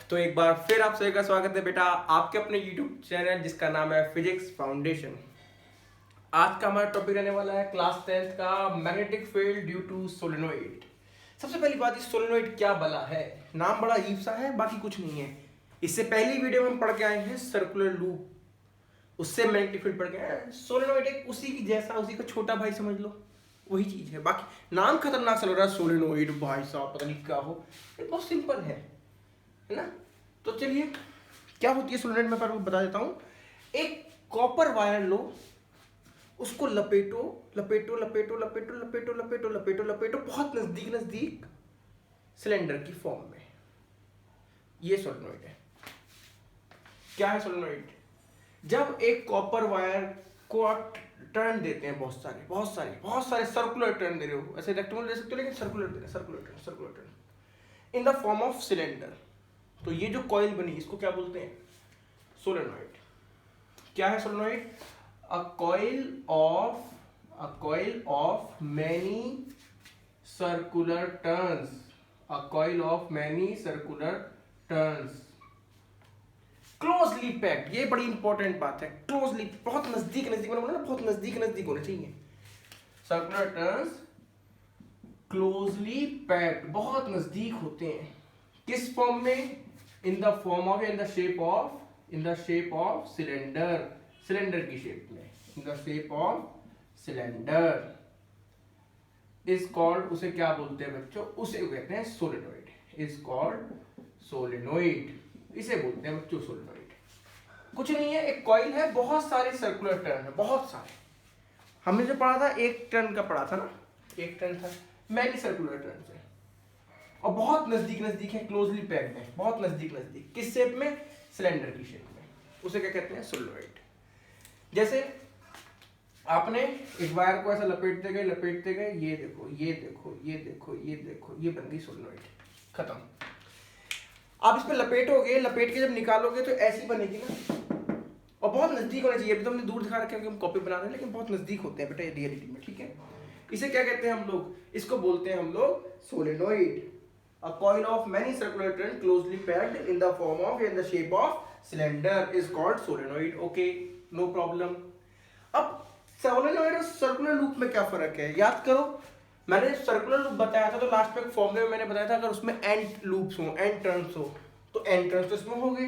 तो एक बार फिर आप सभी का स्वागत है बेटा आपके अपने YouTube चैनल जिसका नाम है फिजिक्स फाउंडेशन। आज का हमारा टॉपिक रहने वाला है क्लास 10th का magnetic field due to solenoid. सबसे पहली बात, इस सोलेनोइड क्या बला है? नाम बड़ा अजीब सा है, बाकी कुछ नहीं है। इससे पहली वीडियो में हम पढ़ के आए हैं सर्कुलर लूप, उससे मैग्नेटिक फील्ड पढ़ के आए हैं। सोलेनोइड एक उसी की जैसा, उसी का छोटा भाई समझ लो, वही चीज है। बाकी नाम खतरनाक सा लग रहा है सोलेनोइड, भाई साहब पता नहीं क्या हो। ये बहुत सिंपल है ना। तो चलिए क्या होती है सोलेनोइड, मैं आपको बता देता हूँ। एक कॉपर वायर लो, उसको लपेटो लपेटो लपेटो लपेटो लपेटो लपेटो लपेटो लपेटो बहुत नजदीक नजदीक सिलेंडर की फॉर्म में। ये सोलेनोइड है। क्या है सोलेनोइड? जब एक कॉपर वायर को आप टर्न देते हैं, बहुत सारे बहुत सारे बहुत सारे सर्कुलर टर्न दे रहे हो, ऐसे रेक्टेंगल दे सकते हो लेकिन सर्कुलर दे रहे हैं, circular turn in the form of cylinder. तो ये जो कॉइल बनी इसको क्या बोलते हैं? सोलेनोइड। क्या है solenoid? A coil of many circular turns, a coil of many circular turns closely packed. ये बड़ी इंपॉर्टेंट बात है, क्लोजली, बहुत नजदीक नजदीक, मैंने बोला ना बहुत नजदीक नजदीक होने चाहिए। सर्कुलर टर्न्स क्लोजली पैक्ड, बहुत नजदीक होते हैं। किस फॉर्म में? In the form of, in the shape of cylinder, cylinder की शेप में, in the shape of cylinder is called, उसे क्या बोलते हैं बच्चों? उसे कहते हैं सोलेनोइड। इज कॉल्ड सोलेनोइड, इसे बोलते हैं बच्चों सोलेनोइड। कुछ नहीं है, एक कॉइल है, बहुत सारे सर्कुलर टर्न है, बहुत सारे। हमने जो पढ़ा था एक टर्न का पढ़ा था ना, एक टर्न था, मैनी सर्कुलर टर्न है और बहुत नजदीक नजदीक है, क्लोजली पैक्ड है, बहुत नजदीक नजदीक। किस शेप में? सिलेंडर की शेप में। उसे क्या कहते हैं? सोलेनोइड। जैसे आपने एक वायर को ऐसा लपेटते गए, ये देखो ये देखो ये देखो ये देखो, ये बन गई सोलेनोइड, खत्म। आप इस पे लपेटोगे, लपेट के जब निकालोगे तो ऐसी बनेगी ना, और बहुत नजदीक होना चाहिए। अभी तो हमने दूर दिखा रखा है कि हम कॉपी बना रहे हैं, लेकिन बहुत नजदीक होते हैं बेटा ये रियलिटी में, ठीक है। इसे क्या कहते हैं हम लोग? इसको बोलते हैं हम लोग solenoid. A coil of many circular turns closely packed in the form of, in the shape of cylinder is called solenoid. Okay, no problem. अब सोलेनोइड और सर्कुलर लूप में क्या फर्क है? याद करो, मैंने सर्कुलर लूप बताया था तो लास्ट में एक फॉर्मूले में मैंने बताया था अगर उसमें एंड लूप्स हो, एंड टर्न्स हो, तो एंड टर्न्स तो इसमें हो गए।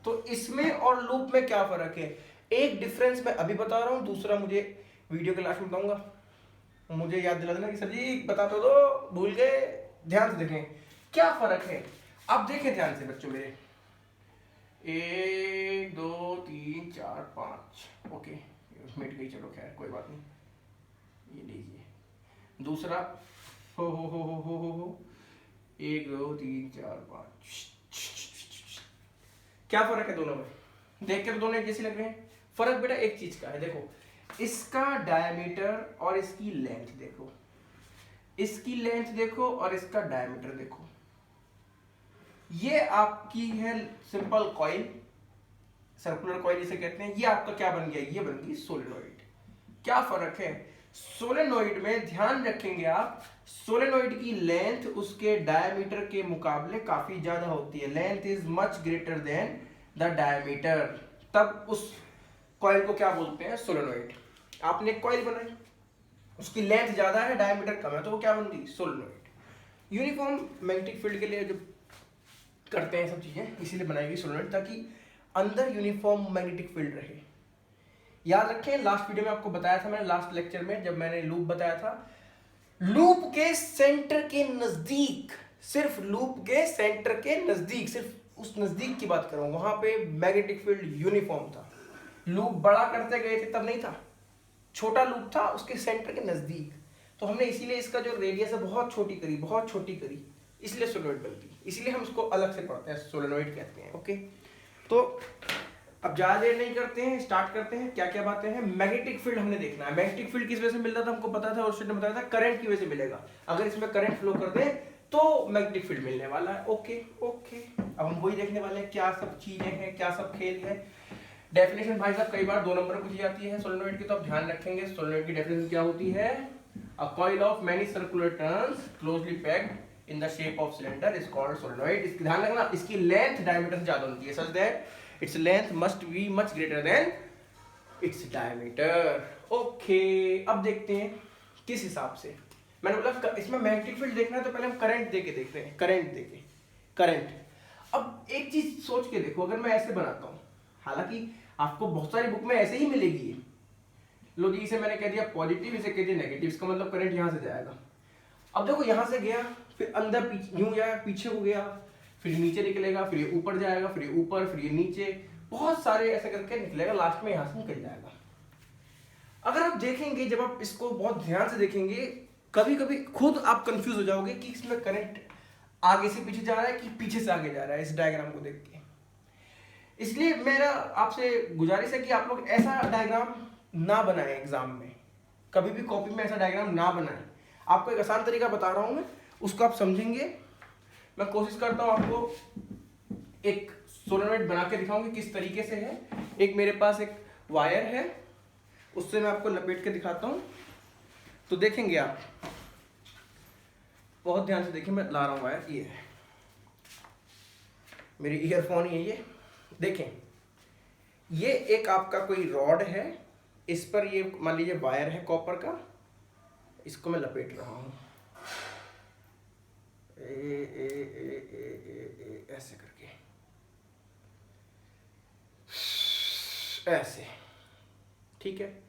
तो इसमें और लूप में क्या फर्क है? एक डिफरेंस मैं अभी बता रहा हूँ, दूसरा मुझे वीडियो के लास्ट में बताऊंगा। मुझे याद दिला देना कि सर जी बता तो दो, भूल गए, ध्यान से देखें क्या फर्क है। अब देखें ध्यान से बच्चों मेरे, 1 2 3 4 5, ओके मिट गई, चलो खैर कोई बात नहीं। ये लीजिए दूसरा, हो 1 2 3 4 5। क्या फर्क है दोनों में? देख के तो दोनों एक जैसे लग रहे हैं। फर्क बेटा एक चीज का है, देखो इसका डायमीटर और इसकी लेंथ देखो, इसकी लेंथ देखो और इसका डायमीटर देखो। ये आपकी है सिंपल कॉइल, सर्कुलर कॉइल इसे कहते हैं। ये आपका क्या बन गया? ये बन गई सोलेनोइड। क्या फर्क है? सोलेनोइड में ध्यान रखेंगे आप, सोलेनोइड की लेंथ उसके डायमीटर के मुकाबले काफी ज्यादा होती है। Length is much greater than the diameter, तब उस कॉइल को क्या बोलते हैं? सोलेनोइड। आपने कॉइल बनाई, उसकी लेंथ ज्यादा है, डायमीटर कम है, तो वो क्या बन गई? सोलेनोइड। यूनिफॉर्म मैग्नेटिक फील्ड के लिए जो करते हैं सब चीजें, इसीलिए बनाई गई सोलेनोइड, ताकि अंदर यूनिफॉर्म मैग्नेटिक फील्ड रहे। याद रखें, लास्ट वीडियो में आपको बताया था मैंने, लास्ट लेक्चर में जब मैंने लूप बताया था, लूप के सेंटर के नजदीक, सिर्फ लूप के सेंटर के नजदीक, सिर्फ उस नजदीक की बात कर रहा हूं, वहां पे मैग्नेटिक फील्ड यूनिफॉर्म था। लूप बड़ा करते गए थे तब नहीं था, छोटा लूप था उसके सेंटर के नजदीक। तो हमने इसीलिए इसका जो रेडियस है बहुत छोटी करी, बहुत छोटी करी, इसलिए सोलेनोइड बन गई। इसलिए हम इसको अलग से पढ़ते हैं, सोलेनोइड कहते हैं। ओके, तो अब ज्यादा देर नहीं करते हैं, स्टार्ट करते हैं। क्या क्या बातें हैं? मैग्नेटिक फील्ड हमने देखना है। मैग्नेटिक फील्ड किस वजह से मिलता था हमको पता था, और उसने बताया था करंट की वजह से मिलेगा। अगर इसमें करंट फ्लो कर दे तो मैग्नेटिक फील्ड मिलने वाला है। ओके ओके, अब हम वही देखने वाले हैं, क्या सब चीजें हैं, क्या सब खेल है। डेफिनेशन भाई साहब कई बार 2 नंबर में पूछी जाती है सोलेनोइड की, तो आप ध्यान रखेंगे सोलेनोइड की डेफिनेशन क्या होती है? A coil of many circular turns closely packed in the shape of cylinder is called solenoid. इसकी ध्यान रखना, इसकी लेंथ डायमीटर से ज्यादा होती है, such that its length must be much greater than its diameter. Okay, अब देखते हैं किस हिसाब से। मैंने बोला इसमें मैग्नेटिक फील्ड देखना है तो पहले हम करंट दे के देखते हैं, करंट दे के, करंट। अब एक चीज सोच के देखो, अगर मैं ऐसे बनाता हूं, हालांकि आपको बहुत सारी बुक में ऐसे ही मिलेगी, लो जी इसे मैंने कह दिया पॉजिटिव, इसे कह दिया नेगेटिव, इसका मतलब करंट यहां से जाएगा। अब देखो यहां से गया, फिर अंदर पीछे यूं जाएगा, पीछे को गया, फिर नीचे निकलेगा, फिर ये ऊपर जाएगा, फिर ये ऊपर, फिर ये नीचे, बहुत सारे ऐसे करके निकलेगा, लास्ट में यहां से निकल जाएगा। अगर आप देखेंगे, जब आप इसको बहुत ध्यान से देखेंगे, कभी कभी खुद आप कंफ्यूज हो जाओगे कि इसमें करंट आगे से पीछे जा रहा है कि पीछे से आगे जा रहा है, इस डायग्राम को देख के। इसलिए मेरा आपसे गुजारिश है कि आप लोग ऐसा डायग्राम ना बनाएं एग्जाम में, कभी भी कॉपी में ऐसा डायग्राम ना बनाएं। आपको एक आसान तरीका बता रहा हूं मैं, उसको आप समझेंगे। मैं कोशिश करता हूं आपको एक सोलेनोइड बना के दिखाऊं कि किस तरीके से है। एक मेरे पास एक वायर है, उससे मैं आपको लपेट के दिखाता हूं, तो देखेंगे आप, बहुत ध्यान से देखिए। मैं ला रहा हूं वायर, ये है मेरी ईयरफोन, ये देखें, ये एक आपका कोई रॉड है, इस पर ये मान लीजिए वायर है कॉपर का, इसको मैं लपेट रहा हूं ऐसे करके, ऐसे, ठीक है,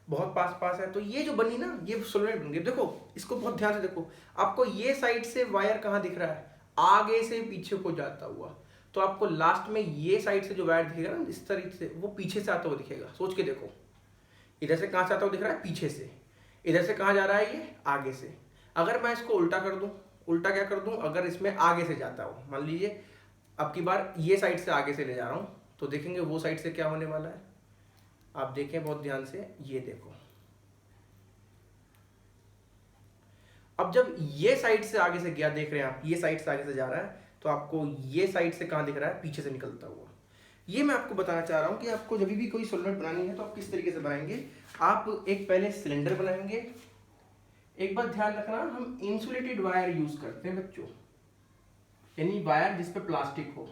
बहुत पास पास है। तो ये जो बनी ना, ये सोलेनोइड बन गई। देखो इसको बहुत ध्यान से देखो, आपको ये साइड से वायर कहाँ दिख रहा है, आगे से पीछे को जाता हुआ। तो आपको लास्ट में ये साइड से जो वायर दिखेगा ना, इस तरीके से, वो पीछे से आता हुआ दिखेगा। सोच के देखो, इधर से कहाँ से आता हुआ दिख रहा है, पीछे से। इधर से कहाँ जा रहा है, ये आगे से। अगर मैं इसको उल्टा कर दूं, उल्टा क्या कर दूं, अगर इसमें आगे से जाता हो, मान लीजिए अब की बार ये साइड से आगे से ले जा रहा हूं, तो देखेंगे वो साइड से क्या होने वाला है। आप देखें बहुत ध्यान से, ये देखो, अब जब ये साइड से आगे से गया, देख रहे हैं आप, ये साइड से आगे से जा रहा है, तो आपको ये साइड से कहां दिख रहा है, पीछे से निकलता हुआ। ये मैं आपको बताना चाह रहा हूं कि आपको जब भी कोई सोलेनोइड बनानी है तो आप किस तरीके से बनाएंगे। आप एक पहले सिलेंडर बनाएंगे। एक बात ध्यान रखना, हम इंसुलेटेड वायर यूज करते हैं बच्चों, यानी वायर जिस पे प्लास्टिक हो,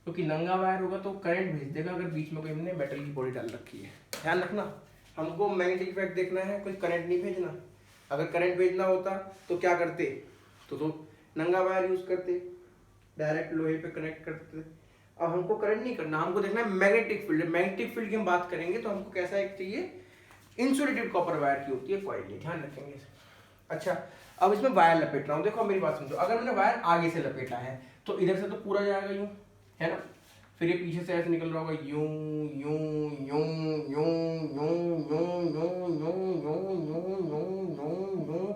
क्योंकि नंगा वायर होगा तो करंट भेज देगा अगर बीच में कोई हमने मेटल की बॉडी डाल रखी है। ध्यान रखना, हमको मैग्नेटिक इफेक्ट देखना है, कोई करंट नहीं भेजना। अगर करंट भेजना होता तो क्या करते, तो नंगा वायर यूज करते, डायरेक्ट लोहे पे कनेक्ट करते। अब हमको करंट नहीं करना, हमको देखना है मैग्नेटिक फील्ड। मैग्नेटिक फील्ड की हम बात करेंगे तो हमको कैसा एक चाहिए, इंसुलेटेड कॉपर वायर की होती है कॉइल, ध्यान रखेंगे। अच्छा, अब इसमें वायर लपेट रहा हूँ, देखो मेरी बात समझो। अगर मैंने वायर आगे से लपेटा है तो इधर से तो पूरा जाएगा यूं, है ना, फिर ये पीछे से ऐसे निकल रहा होगा, यूं यूं यूं यूं यूं यूं यूं यूं यूं यूं यूं यूं,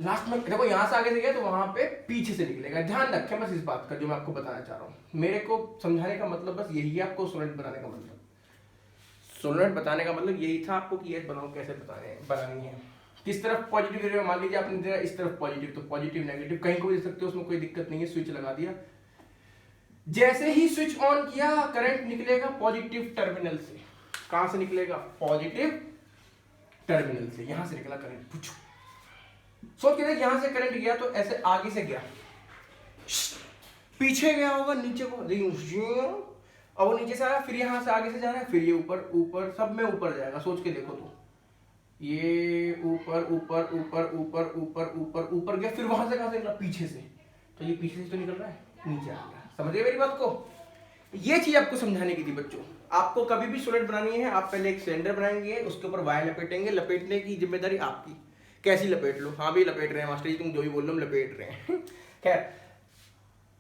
लास्ट में देखो यहां से आगे से गया तो वहां पे पीछे से निकलेगा। ध्यान रखें बस इस बात का, जो मैं आपको बताना चाह रहा हूँ। मेरे को समझाने का मतलब बस यही है, आपको सोलेनोइड बनाने का मतलब, सोलेनोइड बताने का मतलब यही था आपको कि ये बनाओ कैसे बनानी है, किस तरफ पॉजिटिव एरिया। मान लीजिए आपने दिया इस तरफ पॉजिटिव, तो पॉजिटिव नेगेटिव कहीं को भी दे सकते हो, उसमें कोई दिक्कत नहीं है। स्विच लगा दिया, जैसे ही स्विच ऑन किया करंट निकलेगा पॉजिटिव टर्मिनल से। कहां से निकलेगा, पॉजिटिव टर्मिनल से, यहां से निकला करंट। पूछो, सोच के देख, यहां से करंट गया तो ऐसे आगे से गया, पीछे गया होगा नीचे को, अब वो नीचे से आया, फिर यहां से आगे से जा रहा है, फिर ये ऊपर ऊपर, सब में ऊपर जाएगा। सोच के देखो, तो ये ऊपर ऊपर ऊपर ऊपर ऊपर ऊपर ऊपर गया, फिर वहां से कहां से निकला, पीछे से। तो ये पीछे से तो निकल रहा है, नीचे आ गया। समझिए मेरी बात को, ये चीज आपको समझाने की थी बच्चों। आपको कभी भी सोलेनोइड बनानी है, आप पहले एक सिलेंडर बनाएंगे, उसके ऊपर वायर लपेटेंगे। लपेटने की जिम्मेदारी आपकी, कैसी लपेट लो। हाँ भी लपेट रहे हैं मास्टर जी, तुम जो भी बोल लो हम लपेट रहे हैं। खैर,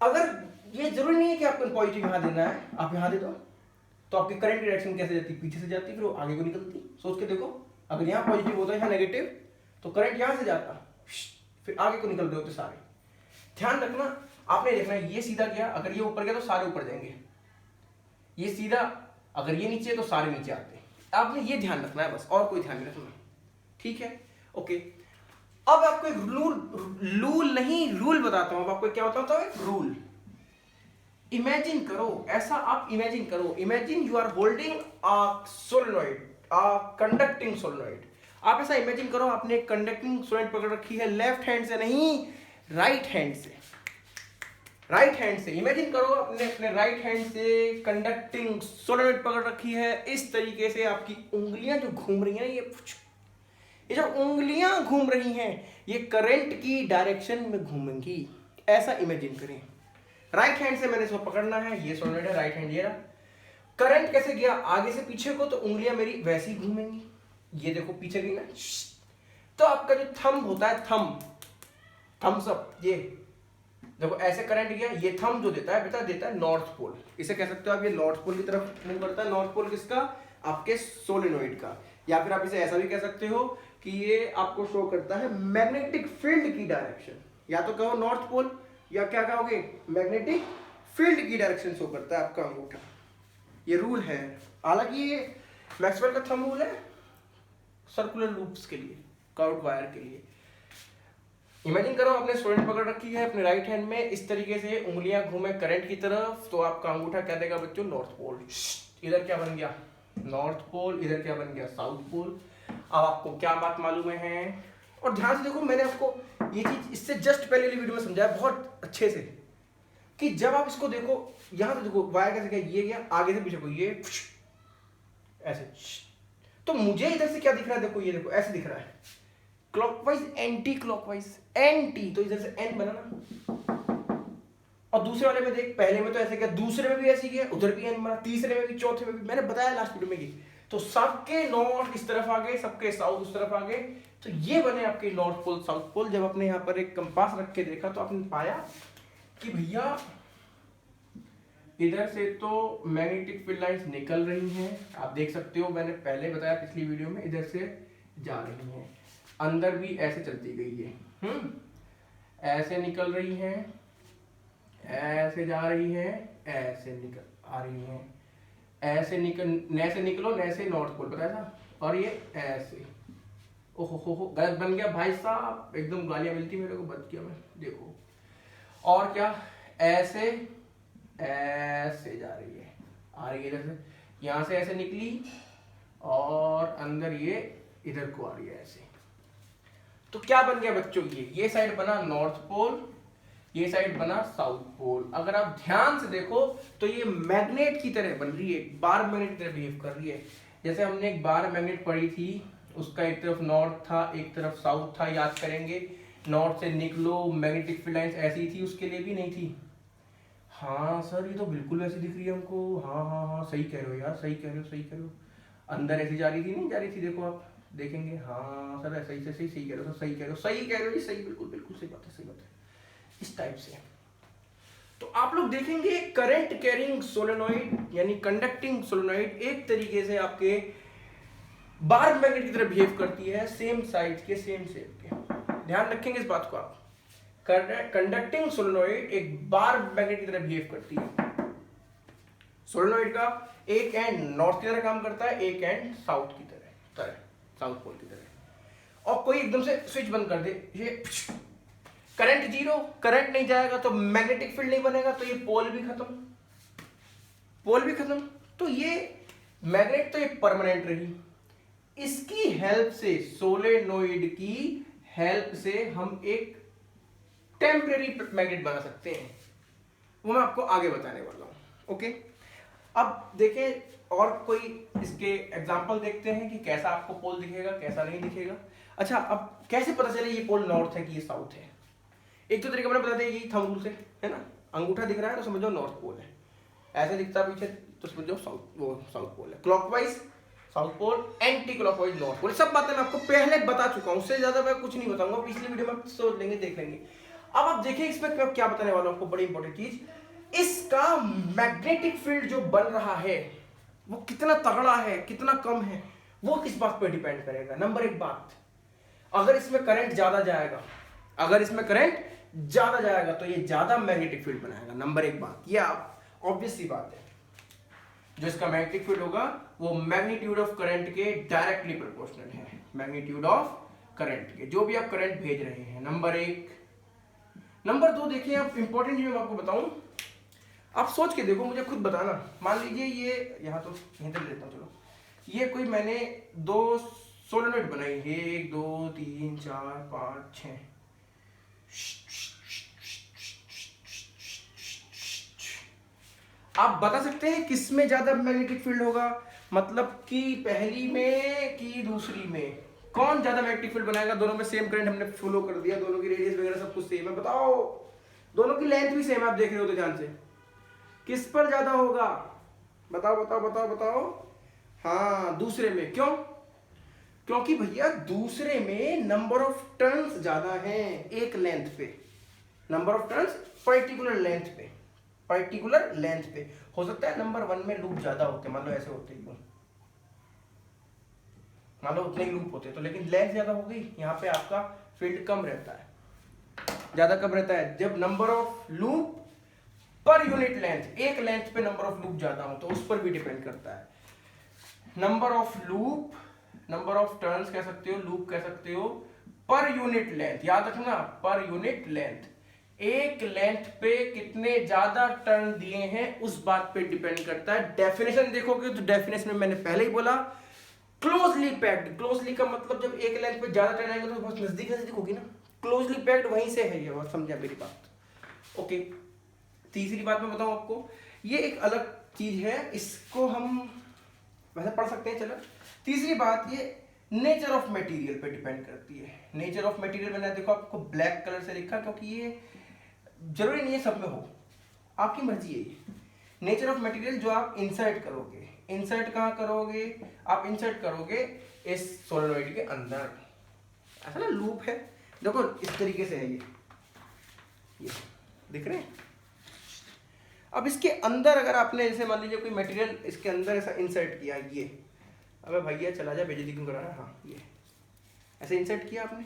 अगर ये जरूरी नहीं है कि आपको पॉजिटिव यहाँ देना है, आप यहाँ दे दो, तो आपकी करंट की डायरेक्शन कैसे जाती, पीछे से जाती, फिर वो आगे को निकलती। सोच के देखो, अगर यहाँ पॉजिटिव होता है, यहाँ नेगेटिव, तो करंट यहाँ से जाता, फिर आगे को निकल रहे होते सारे। ध्यान रखना, आपने देखना ये सीधा गया, अगर ये ऊपर गया तो सारे ऊपर जाएंगे, ये सीधा अगर ये नीचे तो सारे नीचे आते। आपने ये ध्यान रखना है बस, और कोई ध्यान नहीं रखना, ठीक है, ओके। अब आपको एक रूल बताता हूं। अब आपको क्या बताता हूं, एक रूल। इमेजिन करो, ऐसा आप इमेजिन करो, imagine you are holding a solenoid, a conducting solenoid. आप ऐसा इमेजिन करो, आपने एक कंडक्टिंग सोलेनोइड पकड़ रखी है, लेफ्ट हैंड से नहीं, राइट हैंड से, राइट हैंड से इमेजिन करो अपने अपने राइट हैंड से कंडक्टिंग सोलेनॉइड पकड़ रखी है। इस तरीके से आपकी उंगलियां जो घूम रही हैं, ये जो उंगलियां घूम रही हैं ये करंट की डायरेक्शन में घूमेंगी, ऐसा इमेजिन करें। राइट हैंड से मैंने इसको पकड़ना है, ये सोलेनॉइड है, राइट हैंड ये रहा। करंट कैसे गया आगे से पीछे को, तो उंगलियां मेरी वैसी घूमेंगी, ये देखो पीछे गई ना। तो आपका जो थंब होता है, थम्स अप, ये देखो ऐसे करंट गया, ये थंब जो देता है बेटा देता है नॉर्थ पोल। इसे कह सकते हो आप, ये नॉर्थ पोल की तरफ मूव करता है। नॉर्थ पोल किसका? आपके सोलेनॉइड का। या फिर आप इसे ऐसा भी कह सकते हो कि ये आपको शो करता है मैग्नेटिक फील्ड की डायरेक्शन। या तो कहो नॉर्थ पोल, या क्या कहोगे, मैग्नेटिक फील्ड की डायरेक्शन शो करता है आपका अंगूठा। ये रूल है, हालांकि ये मैक्सवेल का थंब रूल है सर्कुलर लूप्स के लिए, कर्व्ड वायर के लिए। इमेजिन करो आपने स्टूडेंट पकड़ रखी है अपने राइट हैंड में, इस तरीके से उंगलियां घूमे करंट की तरफ, तो आपका अंगूठा क्या देगा बच्चों? North pole. इधर क्या बन गया? North pole. इधर क्या बन गया? South pole. अब आपको क्या बात मालूम है? और ध्यान से देखो, मैंने आपको ये चीज इससे जस्ट पहले वाली वीडियो में समझाया बहुत अच्छे से, कि जब आप इसको देखो, यहां से देखो वायर कैसे गया, ये गया आगे से पीछे को, ये ऐसे। तो मुझे इधर से क्या दिख रहा है? देखो ये देखो ऐसे दिख रहा है, क्लॉकवाइज एंटी क्लॉकवाइज, एंटी, तो इधर से एन बना ना। और दूसरे वाले में देख, पहले में तो ऐसे गया, दूसरे में भी ऐसे गया, उधर भी एन बना, तीसरे में भी, चौथे में भी, मैंने बताया लास्ट वीडियो में कि तो सबके नॉर्थ इस तरफ आ गए, सबके साउथ उस तरफ आ गए। तो ये बने आपके नॉर्थ पोल साउथ पोल। जब आपने यहाँ पर एक कंपास रख के देखा तो आपने पाया कि भैया इधर से तो मैग्नेटिक फील्ड लाइंस निकल रही हैं, आप देख सकते हो, मैंने पहले बताया पिछली वीडियो में, इधर से जा रही हैं, अंदर भी ऐसे चलती गई है, ऐसे निकल रही हैं, ऐसे जा रही हैं, ऐसे निकल आ रही हैं, ऐसे निकलो नैसे नॉर्थ पोल, पता है ना। और ये ऐसे, ओहो गलत बन गया भाई साहब, एकदम गालियां मिलती मेरे को, बच गया मैं, देखो। और क्या, ऐसे ऐसे जा रही है, आ रही है इधर से, यहां से ऐसे निकली और अंदर ये इधर को आ रही है ऐसे। तो क्या बन गया बच्चों? ये साइड बना नॉर्थ पोल, ये साइड बना साउथ पोल। अगर आप ध्यान से देखो तो ये मैग्नेट की तरह बन रही है, बार मैग्नेट की तरह बिहेव कर रही है। जैसे हमने एक बार मैग्नेट पढ़ी थी, उसका एक तरफ नॉर्थ था एक तरफ साउथ था, याद करेंगे। नॉर्थ से निकलो, मैग्नेटिक फील्ड लाइंस ऐसी थी, उसके लिए भी नहीं थी। हाँ सर ये तो बिल्कुल वैसी दिख रही है हमको, हाँ सही कह रहे हो यार, सही कह रहे हो। अंदर ऐसी जा रही थी, नहीं जा रही थी, देखो आप देखेंगे, हाँ सर ऐसा ही सही कह रहे हो, सही कह रहे हो जी, सही, बिल्कुल सही बात है, इस टाइप से। तो आप लोग देखेंगे करंट कैरिंग सोलेनॉइड यानी कंडक्टिंग सोलेनॉइड एक तरीके से आपके बार मैग्नेट की तरह बिहेव करती है, सेम साइज के, सेम शेप के। ध्यान रखेंगे इस बात को आप। कंडक्टिंग सोलेनॉइड एक बार मैग्नेट की तरह बिहेव करती है। सोलेनॉइड का एक एंड नॉर्थ की तरह काम करता है, एक एंड साउथ की तरह, साउथ पोल की तरह। और कोई एकदम से स्विच बंद कर दे, ये करंट जीरो, करंट नहीं जाएगा तो मैग्नेटिक फील्ड नहीं बनेगा, तो ये पोल भी खत्म। तो ये मैग्नेट तो ये परमानेंट रही। इसकी हेल्प से, सोलेनॉइड की हेल्प से हम एक टेम्परेरी मैग्नेट बना सकते हैं, वो मैं आपको आगे बताने वाला हूं। ओके, अब देखें और कोई इसके एग्जांपल देखते हैं कि कैसा आपको पोल दिखेगा, कैसा नहीं दिखेगा। अच्छा, अब कैसे पता चले ये पोल नॉर्थ है कि ये साउथ है? एक तो तरीका मैंने बता दिया, यही थंब रूल से, है ना। अंगूठा दिख रहा है तो समझो नॉर्थ पोल है, ऐसे दिखता पीछे तो समझो साउथ पोल है। Clockwise south pole, anticlockwise north pole. सब बातें मैं आपको पहले बता चुका हूं, उससे ज्यादा मैं कुछ नहीं बताऊंगा, पिछली वीडियो में सोच लेंगे, देख लेंगे। अब आप देखिए इसमें मैं क्या बताने वाला हूं आपको, बड़ी इंपॉर्टेंट चीज, इसका मैग्नेटिक फील्ड जो बन रहा है वो कितना तगड़ा है कितना कम है, वो किस बात पर डिपेंड करेगा। नंबर एक बात, अगर इसमें करंट ज्यादा जाएगा तो ये ज्यादा मैग्नेटिक फील्ड बनाएगा। नंबर एक बात, ये आप ऑब्वियस सी बात है। जो इसका मैग्नेटिक फील्ड होगा वो मैग्नीट्यूड ऑफ करंट के डायरेक्टली प्रोपोर्शनल है, मैग्नीट्यूड ऑफ करंट के, जो भी आप करंट भेज रहे हैं। नंबर एक। नंबर दो, देखिए आप इंपॉर्टेंट चीज मैं आपको बताऊं, आप सोच के देखो, मुझे खुद बताना। मान लीजिए ये यहां तो यहीं तक लेता हूं, चलो, ये कोई मैंने दो सोलेनॉइड बनाई है, 1 2 3 4 5 6, आप बता सकते हैं किस में ज्यादा मैग्नेटिक फील्ड होगा, मतलब कि पहली में कि दूसरी में, कौन ज्यादा मैग्नेटिक फील्ड बनाएगा? दोनों में सेम करंट हमने फ्लो कर दिया, दोनों की रेडियस वगैरह सब कुछ सेम है, बताओ। दोनों की लेंथ भी सेम है, आप देख रहे हो तो ध्यान से, किस पर ज्यादा होगा? बताओ बताओ बताओ बताओ। हाँ दूसरे में। क्यों? क्योंकि भैया दूसरे में नंबर ऑफ टर्न्स ज्यादा हैं एक लेंथ पे, number of turns particular length पे, पर्टिकुलर लेंथ पे। हो सकता है नंबर 1 में लूप ज्यादा होते, मान लो ऐसे होते ही, मान लो उतने ही लूप होते तो, लेकिन लेंथ ज्यादा हो गई, यहाँ पे आपका फील्ड कम रहता है, ज्यादा कब रहता है? जब number of loop per unit length, एक लेंथ पे नंबर ऑफ लूप ज्यादा हो तो उस पर भी डिपेंड करता है। Number of loop, number of turns कह सकते हो, लूप कह सकते हो, पर यूनिट लेंथ, याद रखना पर यूनिट लेंथ, एक लेंथ पे कितने ज्यादा टर्न दिए हैं उस बात पे डिपेंड करता है। डेफिनेशन देखोगे तो डेफिनेशन में मैंने पहले ही बोला, क्लोजली पैक्ड, क्लोजली का मतलब जब एक लेंथ पे ज्यादा टर्न आएगा तो बहुत नजदीक नजदीक होगी ना, क्लोजली पैक्ड वहीं से है, ये बात समझा मेरी बात? ओके। तीसरी बात मैं बताऊं आपको, ये एक अलग चीज है, इसको हम वैसे पढ़ सकते हैं, चलो। तीसरी बात, ये नेचर ऑफ मटेरियल पे डिपेंड करती है। नेचर ऑफ मटेरियल मैंने देखो आपको ब्लैक कलर से लिखा, क्योंकि ये जरूरी नहीं है सब में हो, आपकी मर्जी है ये। नेचर ऑफ मटेरियल जो आप इंसर्ट करोगे, इंसर्ट कहाँ करोगे? आप इंसर्ट करोगे इस सोलेनोइड के अंदर, ऐसा ना लूप है, देखो इस तरीके से है ये दिख रहे हैं। अब इसके अंदर अगर आपने जैसे मान लीजिए कोई मटेरियल इसके अंदर ऐसा इंसर्ट किया, ये, अबे भैया चला जा, बेइज्जती क्यों करा रहा है? हाँ ये ऐसे इंसर्ट किया आपने,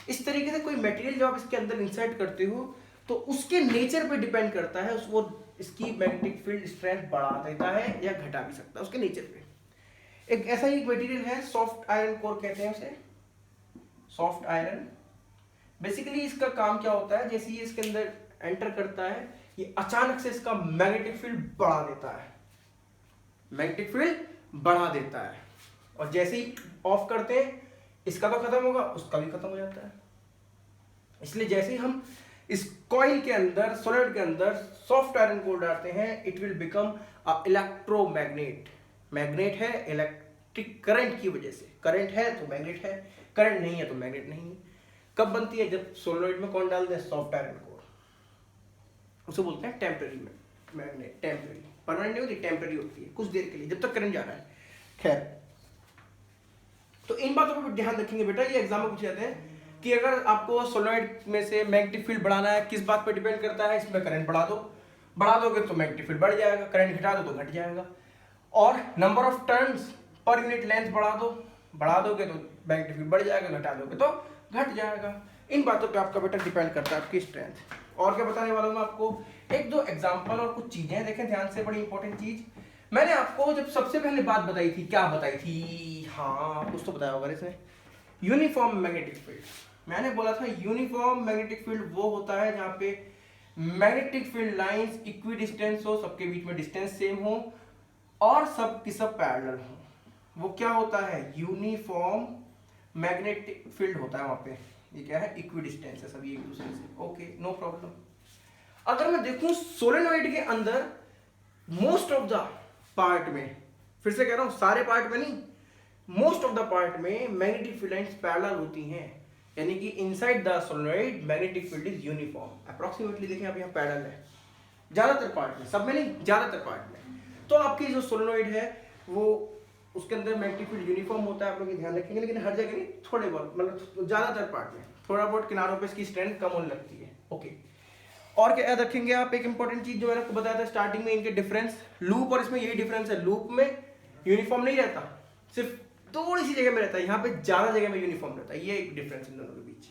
इस तरीके से कोई मटेरियल जो आप इसके अंदर इंसर्ट करते हो तो उसके नेचर पे डिपेंड करता है, वो इसकी मैग्नेटिक फील्ड स्ट्रेंथ बढ़ा देता है या घटा भी सकता है उसके नेचर पे। एक ऐसा ही मटेरियल है, सॉफ्ट आयरन कोर कहते हैं उसे, सॉफ्ट आयरन। बेसिकली इसका काम क्या होता है, जैसे ये इसके अंदर एंटर करता है, ये अचानक से इसका मैग्नेटिक फील्ड बढ़ा देता है, मैग्नेटिक फील्ड बढ़ा देता है, और जैसे ही ऑफ करते हैं इसका तो खत्म होगा, उसका भी खत्म हो जाता है। इसलिए जैसे ही हम इस कॉइल के अंदर, सॉलिड के अंदर सॉफ्ट आयरन कोर डालते हैं, it will become a electromagnet. Magnet है इलेक्ट्रिक करंट की वजह से, करंट है तो मैग्नेट है, करंट नहीं है तो मैग्नेट नहीं है। कब बनती है? जब सोलेनोइड में कौन डालते हैं? Soft iron core. उसे बोलते हैं टेम्पररी मैग्नेट, टेम्पररी, परमानेंट नहीं होती, टेम्पररी होती है, कुछ देर के लिए जब तक करंट जा रहा है। खैर, तो इन बातों पर ध्यान रखेंगे बेटा, ये एग्जाम में पूछ जाते हैं कि अगर आपको सोलेनोइड में से मैग्नेटिक फील्ड बढ़ाना है, किस बात पर डिपेंड करता है? इसमें करंट बढ़ा दो, बढ़ा दोगे तो मैग्नेटिक फील्ड बढ़ जाएगा, करंट घटा दो तो घट जाएगा, और number of turns per unit length बढ़ा दो, बढ़ा दोगे तो मैग्नेटिक फील्ड बढ़ जाएगा, घटा दोगे तो घट जाएगा। इन बातों पे आपका बेटा डिपेंड करता है आपकी स्ट्रेंथ। और क्या बताने वाला हूँ मैं आपको, एक दो एग्जांपल और कुछ चीजें देखें ध्यान से, बड़ी इंपॉर्टेंट चीज। मैंने आपको जब सबसे पहले बात बताई थी, क्या बताई थी? हाँ कुछ तो बताया होगा इसमें, यूनिफॉर्म मैग्नेटिक फील्ड। मैंने बोला था यूनिफॉर्म मैग्नेटिक फील्ड वो होता है जहाँ पे magnetic field lines equi distance हो, सबके बीच में डिस्टेंस सेम हो, और सब की सब पैरेलल हो। वो क्या होता है? यूनिफॉर्म मैग्नेटिक फील्ड होता है वहां पे। ये क्या है? इक्वी डिस्टेंस है सभी एक दूसरे से। Okay, no problem. अगर मैं देखूं सोलेनोइड के अंदर मोस्ट ऑफ द पार्ट में, फिर से कह रहा हूं सारे पार्ट में नहीं, मोस्ट ऑफ द पार्ट में मैग्नेटिक फील्ड लाइंस पैरेलल होती हैं, यानी कि inside the solenoid magnetic field is uniform. Approximately देखें आप यहाँ पैरेलल है ज्यादातर पार्ट में, सब में नहीं, ज्यादातर पार्ट में। तो आपकी जो सोलेनोइड है वो उसके अंदर मैग्नेटिक फील्ड यूनिफॉर्म होता है, आप लोग ध्यान रखेंगे, लेकिन हर जगह नहीं, थोड़े बहुत, मतलब ज्यादातर पार्ट में थोड़ा बहुत किनारों पे इसकी स्ट्रेंथ कम होने लगती है। ओके, और क्या याद रखेंगे आप? एक इंपॉर्टेंट चीज जो मैंने आपको बताया था स्टार्टिंग में, इनके डिफरेंस, लूप और इसमें यही डिफरेंस है, लूप में यूनिफॉर्म नहीं रहता, सिर्फ थोड़ी सी जगह में रहता है, यहाँ पे ज्यादा जगह में यूनिफॉर्म रहता है, ये एक डिफरेंस इन दोनों के बीच।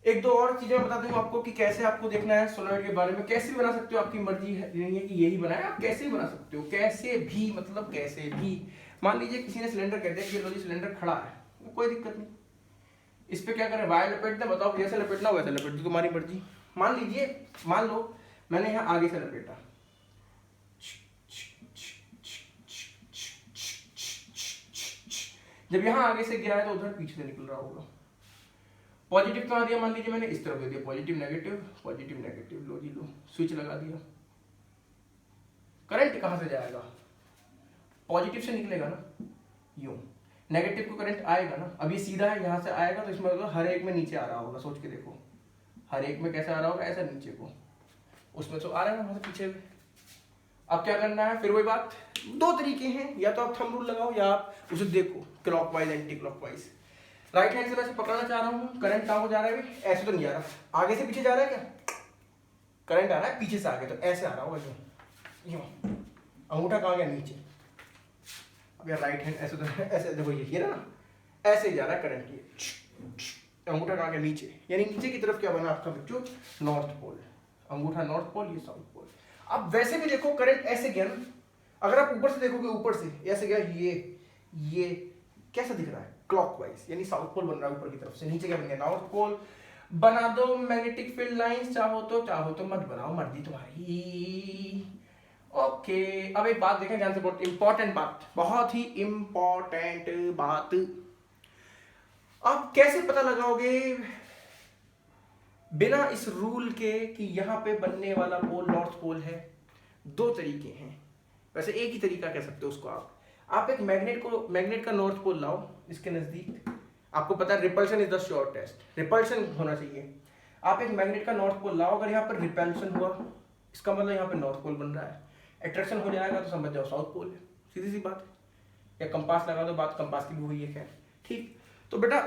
एक दो और चीजें मैं बता दूं आपको कि कैसे आपको देखना है सोलेनोइड के बारे में, कैसे भी बना सकते हो, आपकी मर्जी है, नहीं है कि यही बनाए, आप कैसे भी बना सकते हो, कैसे भी, मतलब कैसे भी। मान लीजिए किसी ने सिलेंडर कह दिया कि लो जी सिलेंडर खड़ा है, कोई दिक्कत नहीं, इस पे क्या करें? वायर लपेट दे, बताओ जैसे लपेटना वैसे लपेट दो, तुम्हारी मर्जी। मान लीजिए, मान लो मैंने यहाँ आगे से लपेटा, जब यहाँ आगे से गिरा है तो उधर पीछे से निकल रहा होगा। पॉजिटिव कहाँ दिया? मान लीजिए मैंने इस तरफ दे दिया, पॉजिटिव नेगेटिव, पॉजिटिव नेगेटिव, लो जी लो, स्विच लगा दिया, करंट कहाँ से जाएगा, पॉजिटिव से निकलेगा ना, यूं। नेगेटिव को करंट आएगा ना, अब ये सीधा है, यहाँ से आएगा तो इसमें मतलब हर एक में नीचे आ रहा होगा, सोच के देखो, हर एक में कैसे आ रहा होगा, ऐसा नीचे को, उसमें तो आ रहा है ना वहां से पीछे में। अब क्या करना है, फिर वही बात, दो तरीके हैं, या तो आप थंब रूल लगाओ या आप उसे देखो clockwise anti clockwise. Right hand से वैसे पकड़ना चाह रहा हूँ, करंट कहाँ को जा रहा है भाई, ऐसे तो नहीं जा रहा, आगे से पीछे जा रहा है क्या, करंट आ रहा है पीछे से आगे, तो ऐसे आ रहा होगा यूं, अंगूठा कहाँ गया, नीचे। अब यार राइट हैंड ऐसे तो ऐसे देखो, ये ना ऐसे जा रहा है करंट, ये अंगूठा कहाँ गया, नीचे, यानी नीचे की तरफ क्या बना आपका बच्चों, नॉर्थ पोल, अंगूठा नॉर्थ पोल, ये साउथ पोल। अब वैसे भी देखो करंट ऐसे गया ना, अगर आप ऊपर से देखोगे, ऊपर से ऐसे गया, ये कैसा दिख रहा है, क्लॉकवाइज, यानी साउथ पोल बन रहा है ऊपर की तरफ से, नीचे क्या बन गया, नॉर्थ पोल। बना दो मैग्नेटिक फील्ड लाइंस, चाहो तो मत बनाओ, मर्जी तुम्हारी। ओके, अब एक बात देखें ध्यान से, बहुत इंपॉर्टेंट बात, बहुत ही इंपॉर्टेंट बात। आप कैसे पता लगाओगे बिना इस रूल के कि यहां पे बनने वाला पोल नॉर्थ पोल है? दो तरीके हैं, वैसे एक ही तरीका कह सकते हो उसको आप एक मैग्नेट का नॉर्थ पोल लाओ इसके नजदीक, आपको पता है repulsion is the shortest, repulsion होना चाहिए। आप एक मैग्नेट का नॉर्थ पोल लाओ, अगर यहाँ पर रिपल्शन हुआ इसका मतलब यहाँ पे नॉर्थ पोल बन रहा है, अट्रैक्शन हो जाएगा तो समझ जाओ साउथ पोल है, सीधी सी बात है। या कंपास लगा दो, बात कंपास की भी हुई है, खैर ठीक। तो बेटा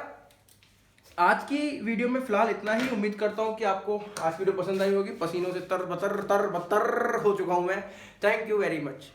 आज की वीडियो में फिलहाल इतना ही, उम्मीद करता हूँ कि आपको आज वीडियो पसंद आई होगी, पसीनों से तर बतर हो चुका हूँ मैं। Thank you very much.